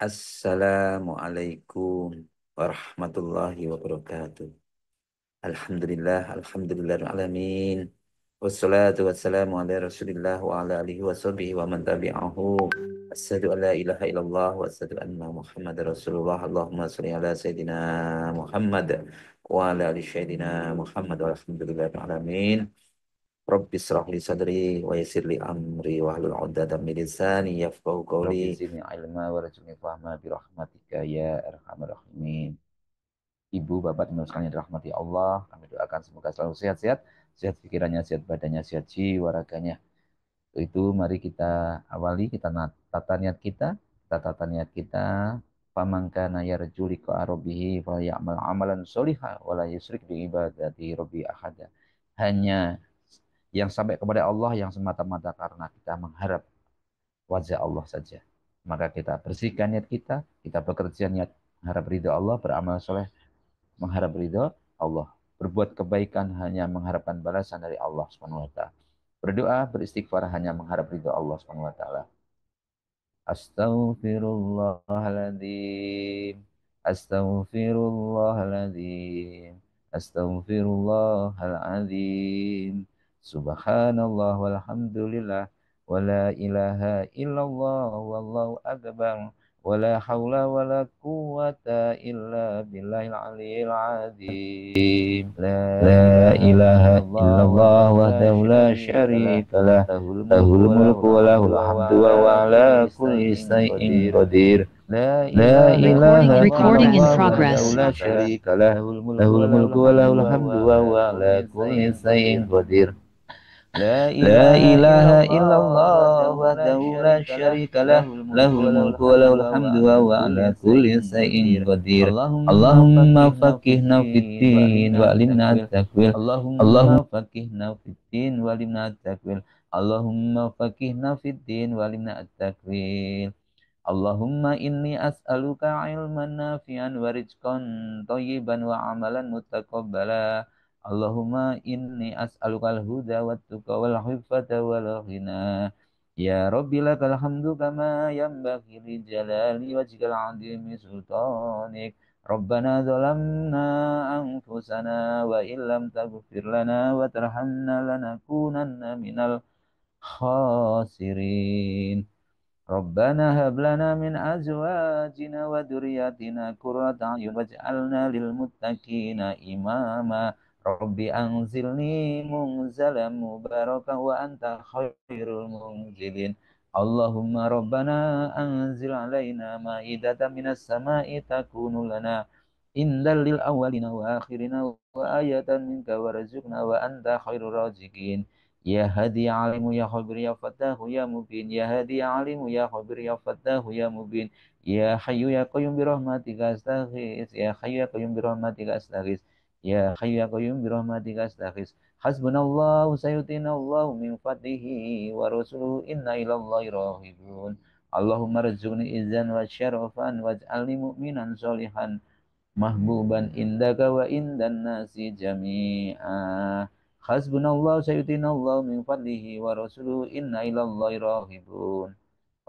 Assalamualaikum warahmatullahi wabarakatuh. Alhamdulillahirrahmanirrahim. Wassalatu wassalamu ala rasulillah wa ala alihi wa sahbihi wa man tabi'ahu. Asyhadu an la ilaha illallah wa asyhadu anna Muhammad Rasulullah. Allahumma sholli ala Sayyidina Muhammad wa ala ali Sayyidina Muhammad walhamdulillahirrahmanirrahim. Rabbi israh li sadri wa yassir li amri wa hlul 'uqdatam min lisani yafqahu qawli. Rabbi zidni ilma warzuqni fahma bi rahmatika ya arhamar rahimin. Ibu, bapak, dan sekalian dirahmati Allah, kami doakan semoga selalu sehat-sehat, sehat pikirannya, sehat badannya, sehat jiwa raganya. Untuk itu mari kita awali, kita tata niat kita, famangkana yarju liqa rabbih falyamal amalan sholihan wala yusyrik bi ibadati rabbi ahada. Hanya yang sampai kepada Allah yang semata-mata karena kita mengharap wajah Allah saja. Maka kita bersihkan niat kita bekerja niat mengharap ridho Allah, beramal soleh mengharap ridho Allah, berbuat kebaikan hanya mengharapkan balasan dari Allah Subhanahu wa taala. Berdoa, beristighfar hanya mengharap ridho Allah Subhanahu wa taala. Astaghfirullahaladzim. Astaghfirullahaladzim. Astaghfirullahaladzim. Subhanallah walhamdulillah. Wa la ilaha illallah wallahu akbar. Wa la hawla wa la quwata illa billahil aliyil azim. La ilaha illallah wahdahu la syarika lah. Lahul mulku wa lahul hamdu wa huwa ala kulli syai'in qadir. La ilaha Recording in illallah wahdahu progress. la syarika lah. Lahul mulku wa lahul hamdu wa huwa ala kulli syai'in qadir. La ilaha illallah wahdahu la syarika lah. Lahul mulku wa lahul hamdu wa huwa ala kulli syai'in qadir. Allahumma faqihna fid-din wa alimna at-takwil. Allahumma faqihna fid-din wa alimna at-takwil. Allahumma faqihna fid-din wa alimna at-takwil. Allahumma inni as'aluka ilman nafi'an wa rizqan thayyiban wa amalan mutaqabbala. Allahumma inni as'aluka al-huda wa tuqa wal hifata wal ghina. Ya Rabbi lakal hamdu kama yanbaghi li jalali wajhikal azimi sultanik. Rabbana zalamna anfusana wa illam taghfir lana wa tarhamna lanakunanna minal khasirin. Rabbana hab lana min azwajina wa dzurriyyatina qurrata a'yun waj'alna lil muttaqina imama. Rabbi anzilni munzalan mubarakan wa anta khairul munzilin. Allahumma rabbana anzil alaina ma'idatan minas sama'i takunu lana indal lil awwalina wa akhirina wa ayatan minka warzuqna wa anta khairur raziqin. Ya hadi alimu ya khabir ya fatahu ya mubin. Ya hadi alimu ya khabir ya fatahu ya mubin. Ya hayyu ya qayyum bi rahmatika astaghis. Ya hayyu ya qayyum bi rahmatika astaghis. Ya hayyu ya qayyum bi rahmatika astaghis. Hasbunallahu sayutinallahu min fadlihi wa rasuluhu inna ilallahi rahibun. Allahumma rzuqni izzan wa syarafan waj'alni mu'minan solihan mahbuban indaka wa indan nasi jami'a. Hasbunallah sayyidinallah min fadlihi wa rasuluhu inna ilallahi rahibun.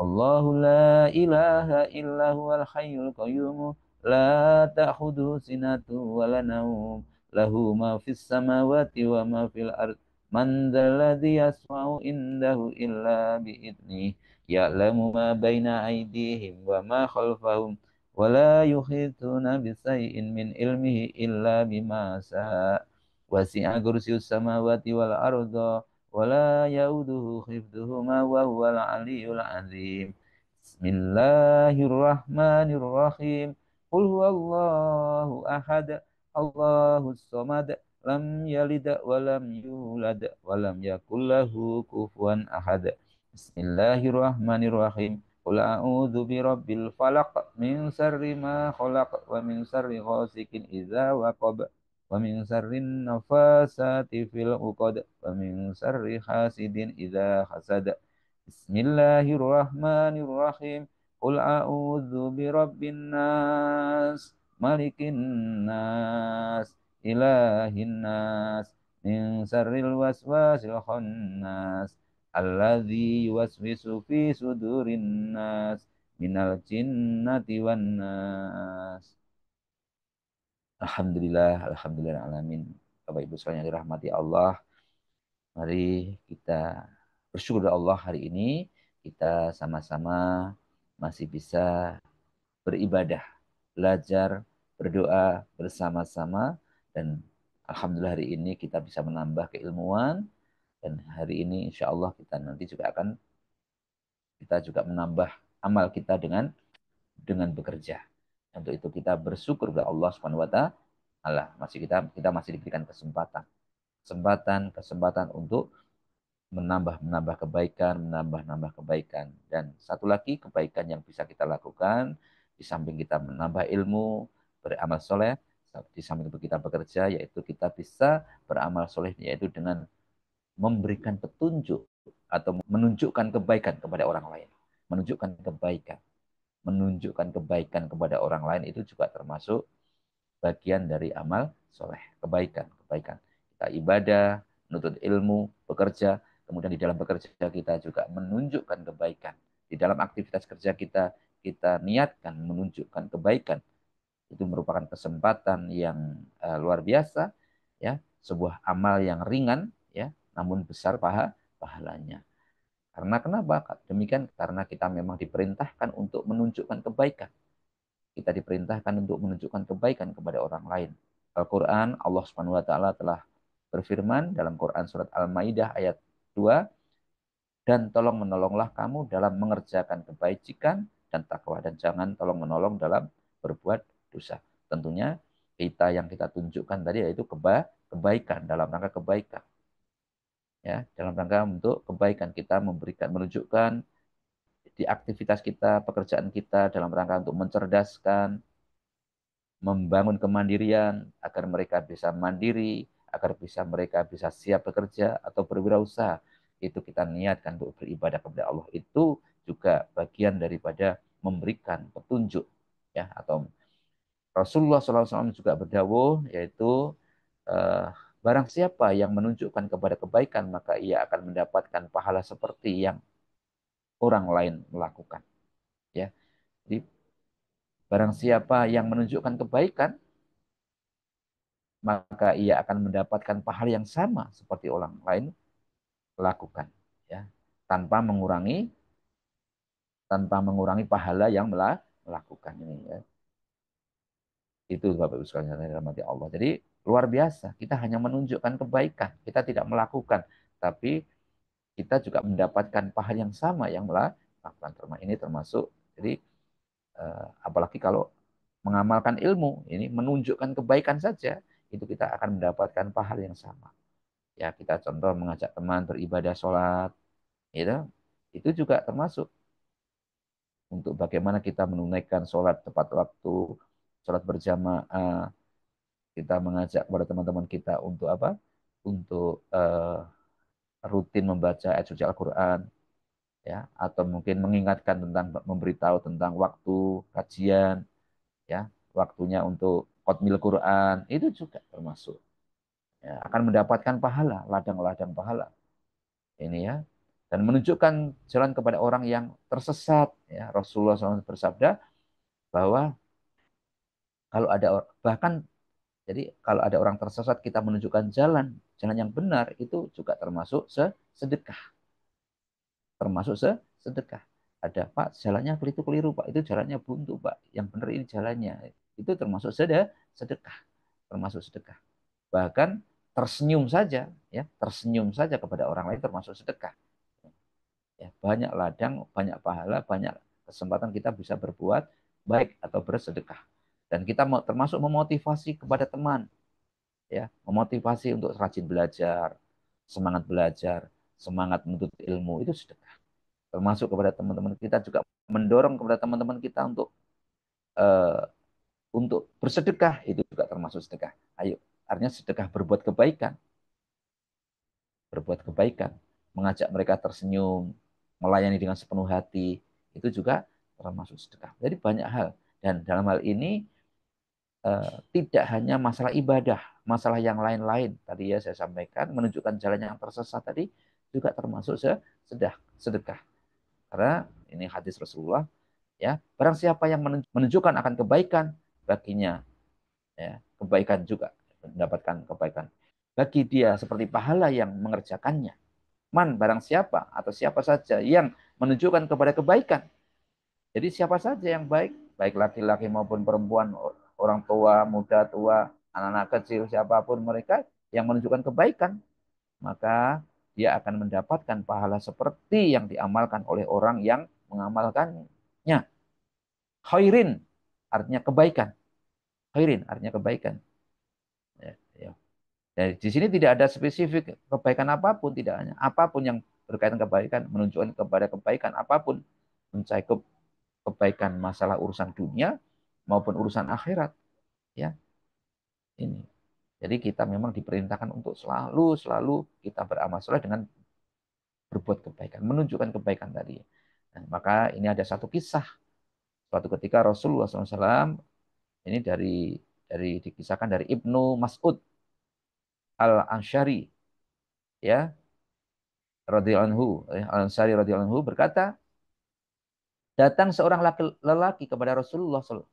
Allahu la ilaha illa huwal hayyul qayyum la ta'khudhuhu sinatu wa la nawm lahu ma fis samawati wa ma fil ard man dzalladzi yasma'u indahu illa bi'idnih ya'lamu ma baina aydihim wa ma khalfahum wa la yuhituna bisay'in min ilmihi illa bima syaa wasi'a kursiyyus samawati wal arda wala yauduhu khifduhuma wa huwal aliyyul azim. Bismillahirrahmanirrahim. Qul huwallahu ahad, Allahus samad, lam yalid wa lam yulad wa lam yakul lahu kufuwan ahad. Bismillahirrahmanirrahim. Qul a'udzu birabbil falaq min syarri ma khalaq wa min syarri ghasikin idza waqab wa min syarrin nafasati fil uqad wa min syarri hasidin idza hasad. Bismillahirrahmanirrahim. Qul a'udzu birabbin nas, malikin nas, ilahin nas, min syarril waswasil khannas, alladzi yuwaswisu fi sudurin nas, minal jinnati wan nas. Alhamdulillah, alhamdulillah alamin. Bapak Ibu sekalian yang dirahmati Allah, mari kita bersyukur kepada Allah hari ini kita sama-sama masih bisa beribadah, belajar, berdoa bersama-sama dan alhamdulillah hari ini kita bisa menambah keilmuan dan hari ini insya Allah kita nanti juga akan kita juga menambah amal kita dengan bekerja. Untuk itu kita bersyukur kepada Allah Subhanahu wa taala. Masih kita masih diberikan kesempatan untuk menambah kebaikan, menambah kebaikan. Dan satu lagi kebaikan yang bisa kita lakukan di samping kita menambah ilmu, beramal soleh, di samping itu kita bekerja, yaitu kita bisa beramal soleh yaitu dengan memberikan petunjuk atau menunjukkan kebaikan kepada orang lain. Menunjukkan kebaikan kepada orang lain itu juga termasuk bagian dari amal soleh, kebaikan. Kita ibadah, menuntut ilmu, bekerja, kemudian di dalam bekerja kita juga menunjukkan kebaikan. Di dalam aktivitas kerja kita niatkan menunjukkan kebaikan. Itu merupakan kesempatan yang luar biasa, ya, sebuah amal yang ringan, ya, namun besar pahalanya. Karena kenapa? Demikian karena kita memang diperintahkan untuk menunjukkan kebaikan. Kita diperintahkan untuk menunjukkan kebaikan kepada orang lain. Al-Quran, Allah Subhanahu wa taala telah berfirman dalam Quran surat Al-Maidah ayat 2, dan tolong menolonglah kamu dalam mengerjakan kebajikan dan takwa dan jangan tolong menolong dalam berbuat dosa. Tentunya yang kita tunjukkan tadi yaitu kebaikan, dalam rangka kebaikan. Ya, dalam rangka untuk kebaikan kita menunjukkan di aktivitas kita, pekerjaan kita dalam rangka untuk mencerdaskan, membangun kemandirian agar mereka bisa mandiri, agar mereka bisa siap bekerja atau berwirausaha. Itu kita niatkan untuk beribadah kepada Allah. Itu juga bagian daripada memberikan petunjuk, ya, atau Rasulullah SAW juga berdawuh, yaitu eh, barang siapa yang menunjukkan kepada kebaikan maka ia akan mendapatkan pahala seperti yang orang lain melakukan, ya. Jadi barang siapa yang menunjukkan kebaikan maka ia akan mendapatkan pahala yang sama seperti orang lain lakukan, ya, tanpa mengurangi pahala yang melakukan ini, ya. Itu Bapak Ibu sekalian yang dirahmati Allah. Jadi luar biasa, kita hanya menunjukkan kebaikan, kita tidak melakukan, tapi kita juga mendapatkan pahala yang sama yang melakukan. Ini termasuk, jadi apalagi kalau mengamalkan ilmu, ini menunjukkan kebaikan saja, itu kita akan mendapatkan pahala yang sama. Ya, kita contoh mengajak teman beribadah sholat, gitu. Itu juga termasuk untuk bagaimana kita menunaikan sholat tepat waktu, sholat berjamaah. Kita mengajak kepada teman-teman kita untuk apa? Untuk rutin membaca ayat suci Al-Quran, ya, atau mungkin mengingatkan tentang memberitahu tentang waktu kajian, ya, waktunya untuk qatmil Quran, itu juga termasuk, ya, akan mendapatkan pahala, ladang-ladang pahala. Ini, ya, dan menunjukkan jalan kepada orang yang tersesat, ya. Rasulullah SAW bersabda bahwa kalau ada bahkan jadi kalau ada orang tersesat kita menunjukkan jalan yang benar itu juga termasuk sedekah, termasuk sedekah. Ada, Pak, jalannya keliru Pak, itu jalannya buntu Pak, yang benar ini jalannya, itu termasuk sedekah, termasuk sedekah. Bahkan tersenyum saja, ya, tersenyum saja kepada orang lain termasuk sedekah. Ya, banyak ladang, banyak pahala, banyak kesempatan kita bisa berbuat baik atau bersedekah. Dan kita termasuk memotivasi kepada teman, ya, memotivasi untuk rajin belajar, semangat menuntut ilmu, itu sedekah. Termasuk kepada teman-teman kita juga mendorong kepada teman-teman kita eh, untuk bersedekah, itu juga termasuk sedekah. Ayo, artinya sedekah berbuat kebaikan, mengajak mereka tersenyum, melayani dengan sepenuh hati, itu juga termasuk sedekah. Jadi banyak hal. Dan dalam hal ini tidak hanya masalah ibadah, masalah yang lain-lain. Tadi ya saya sampaikan, menunjukkan jalan yang tersesat tadi juga termasuk sedekah. Karena ini hadis Rasulullah, Ya, barang siapa yang menunjukkan akan kebaikan baginya, ya, kebaikan juga mendapatkan kebaikan. Bagi dia seperti pahala yang mengerjakannya. Man, barang siapa atau siapa saja yang menunjukkan kepada kebaikan. Jadi siapa saja yang baik, baik laki-laki maupun perempuan, orang tua, muda, tua, anak-anak kecil, siapapun mereka yang menunjukkan kebaikan, maka dia akan mendapatkan pahala seperti yang diamalkan oleh orang yang mengamalkannya. Khairin artinya kebaikan. Khairin artinya kebaikan. Ya, ya. Jadi di sini tidak ada spesifik kebaikan apapun, tidak hanya apapun yang berkaitan kebaikan, menunjukkan kepada kebaikan apapun, mencakup kebaikan masalah urusan dunia maupun urusan akhirat. Ya, ini. Jadi kita memang diperintahkan untuk selalu kita beramal soleh dengan berbuat kebaikan, menunjukkan kebaikan tadi. Nah, maka ini ada satu kisah. Suatu ketika Rasulullah SAW ini dari dikisahkan dari Ibnu Mas'ud Al-Ansyari, ya, radhiyallahu anhu, Al-Ansari radhiyallahu anhu berkata, datang seorang lelaki kepada Rasulullah SAW.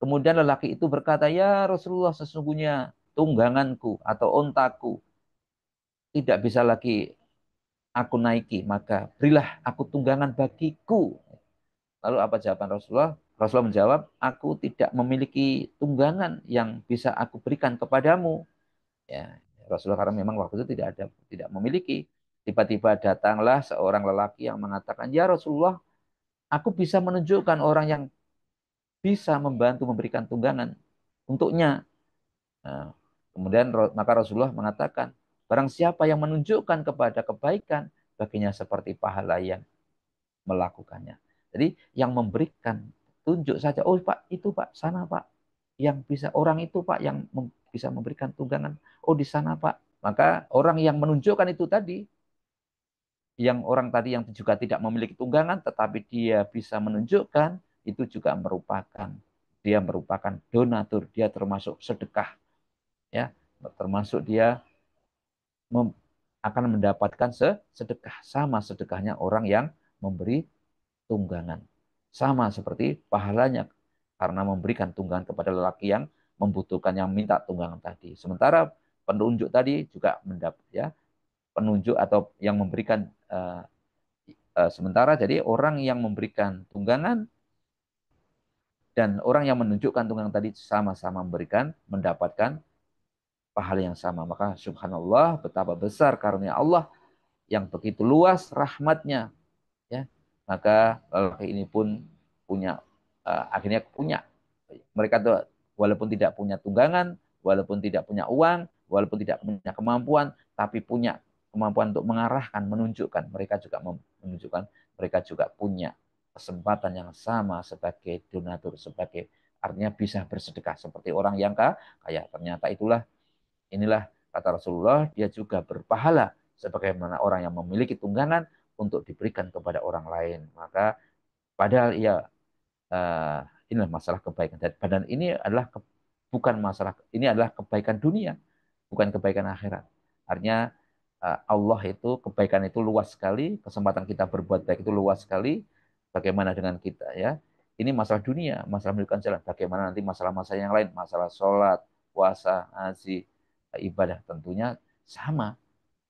Kemudian lelaki itu berkata, ya Rasulullah, sesungguhnya tungganganku atau ontaku tidak bisa lagi aku naiki, maka berilah aku tunggangan bagiku. Lalu apa jawaban Rasulullah? Rasulullah menjawab, aku tidak memiliki tunggangan yang bisa aku berikan kepadamu. Ya, Rasulullah karena memang waktu itu tidak memiliki. Tiba-tiba datanglah seorang lelaki yang mengatakan, ya Rasulullah, aku bisa menunjukkan orang yang bisa membantu memberikan tunggangan untuknya. Nah, kemudian maka Rasulullah mengatakan, barang siapa yang menunjukkan kepada kebaikan, baginya seperti pahala yang melakukannya. Jadi yang memberikan tunjuk saja, oh Pak, itu Pak, sana Pak. Yang bisa orang itu Pak yang bisa memberikan tunggangan. Oh di sana Pak. Maka orang yang menunjukkan itu tadi, yang orang tadi yang juga tidak memiliki tunggangan, tetapi dia bisa menunjukkan, itu juga merupakan donatur, dia termasuk sedekah, ya, termasuk dia akan mendapatkan sedekah sama sedekahnya orang yang memberi tunggangan. Sama seperti pahalanya karena memberikan tunggangan kepada lelaki yang membutuhkan, yang minta tunggangan tadi. Sementara penunjuk tadi juga mendapat, ya, penunjuk atau yang memberikan sementara jadi orang yang memberikan tunggangan dan orang yang menunjukkan tunggangan tadi sama-sama mendapatkan pahala yang sama. Maka subhanallah, betapa besar karunia Allah yang begitu luas rahmatnya, ya. Maka lelaki ini pun punya akhirnya punya, mereka tuh walaupun tidak punya tunggangan, walaupun tidak punya uang, walaupun tidak punya kemampuan, tapi punya kemampuan untuk mengarahkan, menunjukkan, mereka juga menunjukkan mereka juga punya kesempatan yang sama sebagai donatur, sebagai artinya bisa bersedekah seperti orang yang kaya. Ternyata inilah kata Rasulullah, dia juga berpahala sebagaimana orang yang memiliki tunggangan untuk diberikan kepada orang lain. Maka padahal ia inilah masalah kebaikan, dan ini adalah bukan masalah, ini adalah kebaikan dunia, bukan kebaikan akhirat. Artinya Allah itu, kebaikan itu luas sekali, kesempatan kita berbuat baik itu luas sekali. Bagaimana dengan kita, ya? Ini masalah dunia, masalah menunjukkan jalan. Bagaimana nanti masalah-masalah yang lain, masalah sholat, puasa, haji, ibadah, tentunya sama.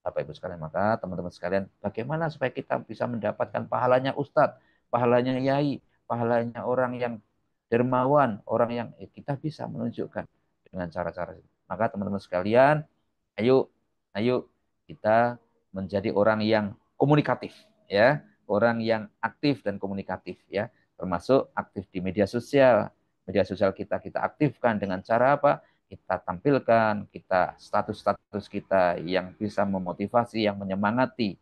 Bapak Ibu sekalian, maka teman-teman sekalian, bagaimana supaya kita bisa mendapatkan pahalanya Ustadz, pahalanya Yai, pahalanya orang yang dermawan, orang yang kita bisa menunjukkan dengan cara-cara itu. Maka teman-teman sekalian, ayo, ayo kita menjadi orang yang komunikatif, ya, orang yang aktif dan komunikatif, ya, termasuk aktif di media sosial. Media sosial kita aktifkan dengan cara apa? Kita tampilkan, kita status-status kita yang bisa memotivasi, yang menyemangati,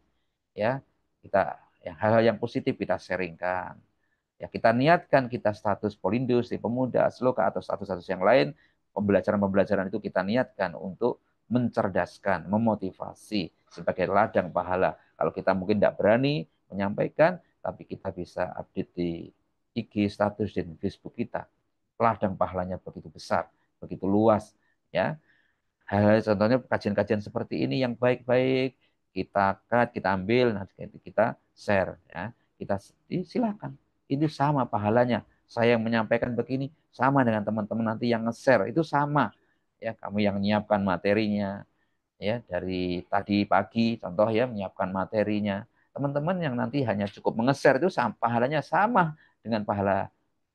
ya, kita yang hal-hal yang positif kita sharingkan. Ya, kita niatkan kita status Polindus di Pemuda, Sloka atau status-status yang lain, pembelajaran-pembelajaran itu kita niatkan untuk mencerdaskan, memotivasi sebagai ladang pahala. Kalau kita mungkin tidak berani menyampaikan, tapi kita bisa update di IG, status dan Facebook kita. Ladang pahalanya begitu besar, begitu luas, ya. Hal-hal contohnya kajian-kajian seperti ini yang baik-baik kita cut, kita ambil, nanti kita share, ya. Kita silakan itu sama pahalanya. Saya yang menyampaikan begini sama dengan teman-teman nanti yang nge-share itu sama. Ya, kamu yang menyiapkan materinya ya dari tadi pagi contoh ya menyiapkan materinya. Teman-teman yang nanti hanya cukup menge-share itu sama, pahalanya sama dengan pahala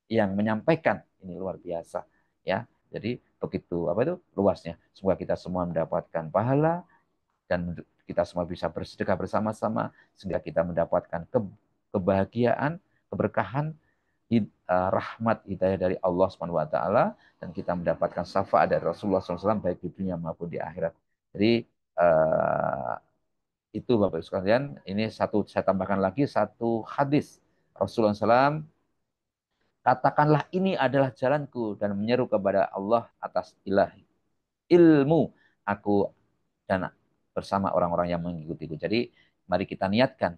yang menyampaikan. Ini luar biasa ya. Jadi begitu apa itu luasnya. Semoga kita semua mendapatkan pahala dan kita semua bisa bersedekah bersama-sama sehingga kita mendapatkan kebahagiaan, keberkahan, rahmat hidayah dari Allah Subhanahu wa taala dan kita mendapatkan syafaat dari Rasulullah SAW baik di dunia maupun di akhirat. Jadi itu Bapak Ibu sekalian, ini satu saya tambahkan lagi satu hadis Rasulullah SAW, katakanlah ini adalah jalanku dan menyeru kepada Allah atas ilahi ilmu aku dan bersama orang-orang yang mengikutiku. Jadi mari kita niatkan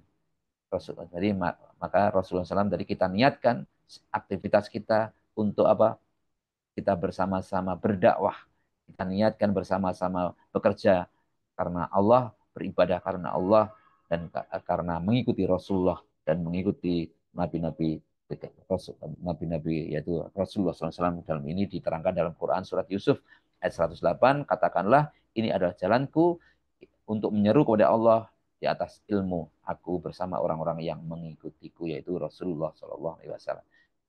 Rasulullah. Jadi maka Rasulullah SAW dari kita niatkan aktivitas kita untuk apa? Kita bersama-sama berdakwah. Kita niatkan bersama-sama bekerja karena Allah, beribadah karena Allah dan karena mengikuti Rasulullah dan mengikuti nabi-nabi nabi-nabi yaitu Rasulullah SAW dalam ini diterangkan dalam Quran surat Yusuf ayat 108 katakanlah ini adalah jalanku untuk menyeru kepada Allah di atas ilmu aku bersama orang-orang yang mengikutiku yaitu Rasulullah Shallallahu Alaihi Wasallam.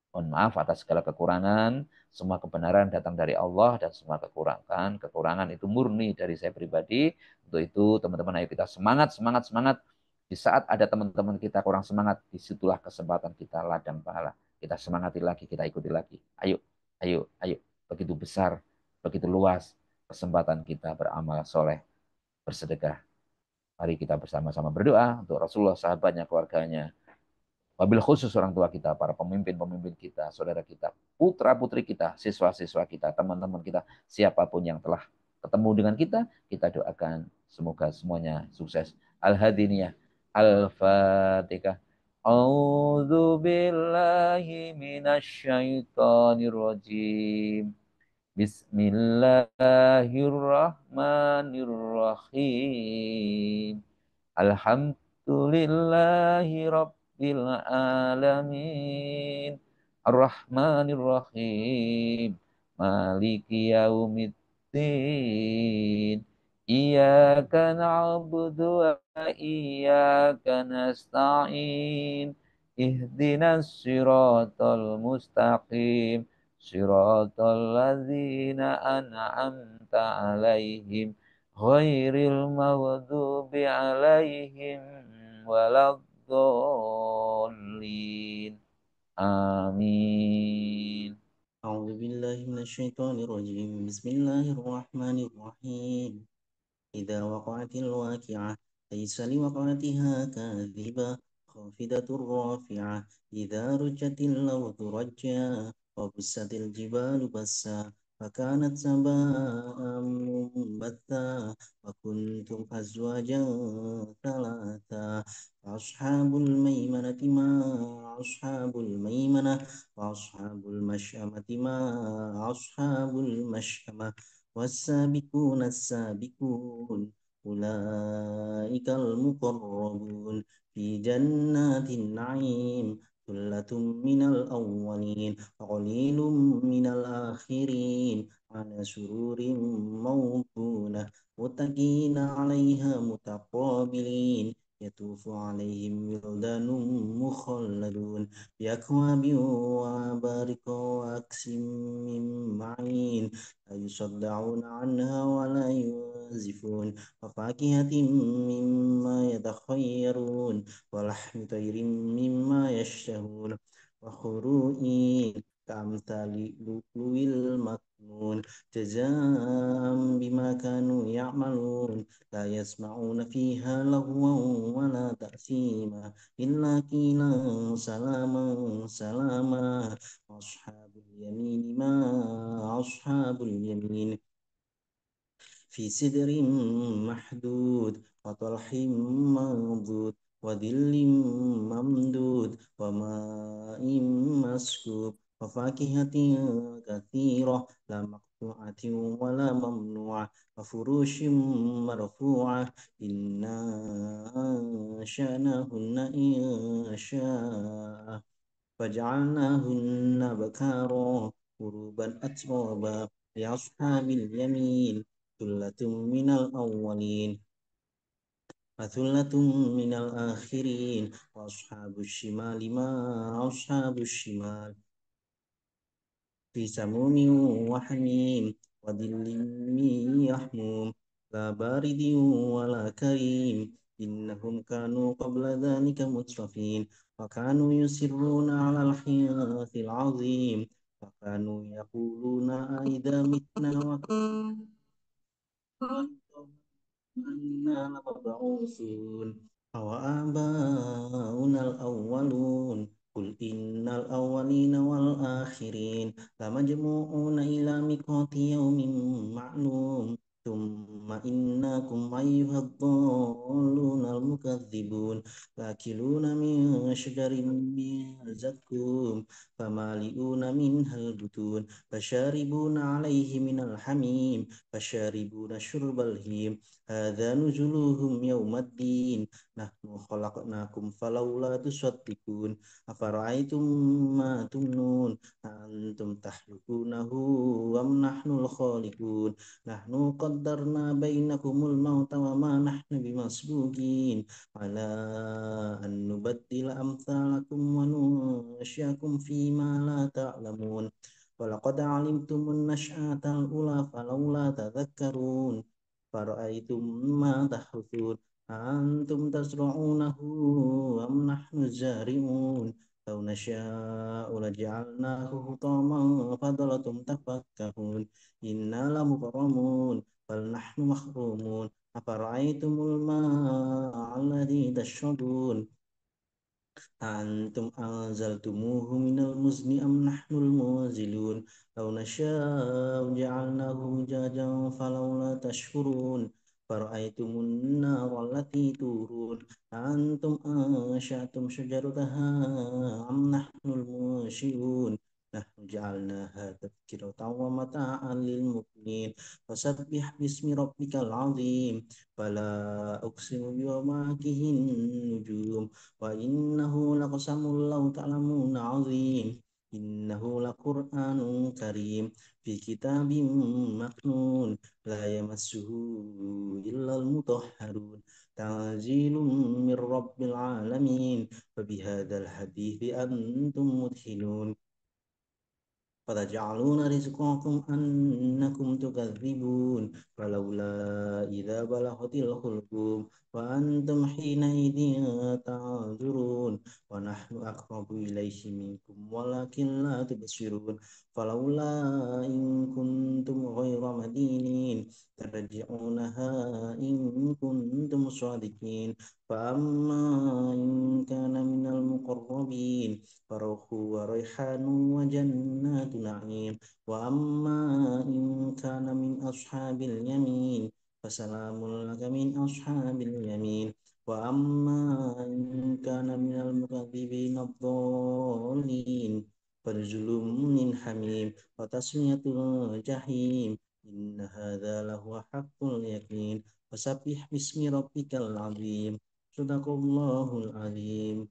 Mohon maaf atas segala kekurangan, semua kebenaran datang dari Allah dan semua kekurangan itu murni dari saya pribadi. Untuk itu teman-teman ayo kita semangat, semangat, semangat. Di saat ada teman-teman kita kurang semangat, disitulah kesempatan kita ladang pahala. Kita semangati lagi, kita ikuti lagi. Ayo, ayo, ayo. Begitu besar, begitu luas kesempatan kita beramal soleh, bersedekah. Mari kita bersama-sama berdoa untuk Rasulullah, sahabatnya, keluarganya, wabil khusus orang tua kita, para pemimpin-pemimpin kita, saudara kita, putra-putri kita, siswa-siswa kita, teman-teman kita, siapapun yang telah ketemu dengan kita doakan semoga semuanya sukses. Al-Hadiniyah, Al-Fatihah. A'udzu billahi minasyaitonir rajim. Bismillahirrahmanirrahim. Alhamdulillahi Rabbil Alamin. Ar-Rahmanir Rahim. Maliki yaumiddin. Iyaka na'budu wa iyaka nasta'in. Ihdinas siratal mustaqim. Siratal ladzina an'amta alaihim ghairil maghdubi alaihim waladdallin. Amin. أعوذ بالله من الشيطان الرجيم بسم الله الرحمن الرحيم إذا وقعت الواقعة ليس لوقعتها كاذبة خافضة رافعة إذا رجت الأرض رجا وبست الجبال بسا فكانت سباء منبثا وكنتم أزواجا ثلاثا أصحاب الميمنة ما أصحاب الميمنة وأصحاب المشأمة ما أصحاب المشأمة والسابقون السابقون أولئك المقربون في جنات النعيم ثلة من الأولين وقليل من الآخرين على سرور موضونة متكئين عليها متقابلين يطوف عليهم ولدان مخلدون بأكواب وأبارك وأكس من معين لا يصدعون عنها ولا ينزفون وفاكهة مما يتخيرون ولحم طير مما يشتهون وحور كأمثال لؤلؤ المكنون جزاء بما كانوا يعملون لا يسمعون فيها لغوا ولا تأثيما إلا قيلا سلاما سلاما أصحاب اليمين ما أصحاب اليمين في سدر محدود وطلح منضود وظل ممدود وماء مسكوب وفاكهة كثيرة لا مقطوعة ولا ممنوعة وفروش مرفوعة إنا أنشأناهن إن شاء فجعلناهن بكارا عربا أترابا لأصحاب اليمين ثلة من الأولين وثلة من الآخرين وأصحاب الشمال ما أصحاب الشمال في سموم وحميم وظل من يحموم لا بارد ولا كريم إنهم كانوا قبل ذلك مترفين وكانوا يصرون على الحياة العظيم وكانوا يقولون أئذا متنا وكنا إنا لمبعوثون أوآباؤنا الأولون قل إن الأولين والآخرين لمجموعون إلى ميقات يوم معلوم ثم إنكم أيها الضالون المكذبون لآكلون من شجر من زقوم فمالئون منها البطون فشاربون عليه من الحميم فشاربون شرب الهيم هذا نزلهم يوم الدين نحن خلقناكم فلولا تصدقون أفرأيتم ما تمنون أنتم تخلقونه أم نحن الخالقون نحن قدرنا بينكم الموت وما نحن بمسبوقين على أن نبدل أمثالكم وننشئكم فيما لا تعلمون ولقد علمتم النشأة الأولى فلولا تذكرون فرأيتم ما تحرثون أنتم تزرعونه أم نحن الزارعون لو نشاء لجعلناه حطاما فظلتم تفكهون إنا لمغرمون بل نحن محرومون أفرأيتم الماء الذي تشربون أأنتم أنزلتموه من المزن أم نحن المنزلون لو نشاء جعلناه أجاجا فلولا تشكرون فرأيتم النار التي تورون أأنتم أنشأتم شجرتها أم نحن المنشئون نحن جعلناها تذكرة ومتاعا للمقوين فسبح باسم ربك العظيم فلا أقسم بمواقع النجوم وإنه لقسم لو تعلمون عظيم إنه لقرآن كريم في كتاب مكنون لا يمسه إلا المطهرون تنزيل من رب العالمين فبهذا الحديث أنتم مدهنون فتجعلون رزقكم أنكم تكذبون فلولا إذا بلغت الحلقوم وأنتم حينئذ تنظرون ونحن أقرب إليه منكم ولكن لا تبصرون فلولا إن كنتم غير مدينين ترجعونها إن كنتم صادقين فأما إن كان من المقربين فروح وريحان وجنات نعيم وأما إن كان من أصحاب اليمين فسلام لك من أصحاب اليمين وأما إن كان من المكذبين الضالين فنزل من حميم وتصلية الجحيم إن هذا لهو حق اليقين فسبح باسم ربك العظيم صدق الله العظيم